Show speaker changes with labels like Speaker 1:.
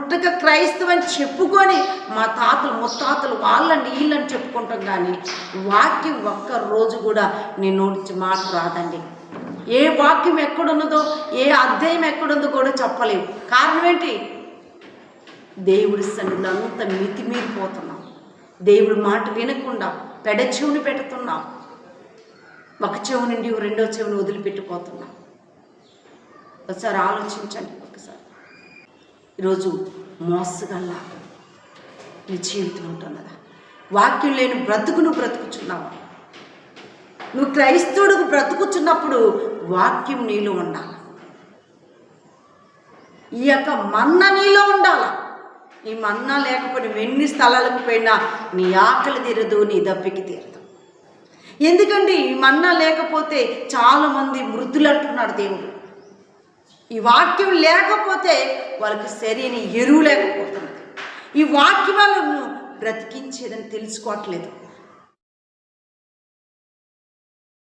Speaker 1: పుట్టక క్రైస్తవని చెప్పుకొని మా తాతలు ముత్తాతలు వాళ్ళని వీళ్ళని చెప్పుకుంటాం, కానీ వాక్యం ఒక్కరోజు కూడా నీ నోటి మాట రాదండి. ఏ వాక్యం ఎక్కడున్నదో, ఏ అధ్యాయం ఎక్కడుందో కూడా చెప్పలేవు. కారణం ఏంటి? దేవుడి సన్నిధిలో అంత మితిమీరిపోతున్నాం. దేవుడి మాట వినకుండా పెడ చెవుని పెడుతున్నాం. ఒక చెవు నుండి రెండో చెవుని వదిలిపెట్టిపోతున్నాం. ఒకసారి ఆలోచించండి. ఒకసారి ఈరోజు మోసగల్లా నీ జీవితం ఉంటున్నదా? వాక్యం లేని బ్రతుకును బ్రతుకుచున్నావా? నువ్వు క్రైస్తవుడికి బ్రతుకుచున్నప్పుడు వాక్యం నీలో ఉండాలి. ఈ యొక్క మన్న నీలో ఉండాలి. ఈ మన్నా లేకపోతే నువ్వు ఎన్ని స్థలాలకు పోయినా నీ ఆకలి తీరదు, నీ దప్పికి తీరదు. ఎందుకంటే ఈ మన్నా లేకపోతే చాలామంది మృతులు అంటున్నాడు దేవుడు. ఈ వాక్యం లేకపోతే వాళ్ళకి సరైన ఎరువు లేకపోతున్నది. ఈ వాక్యం వాళ్ళను బ్రతికించేదని తెలుసుకోవట్లేదు.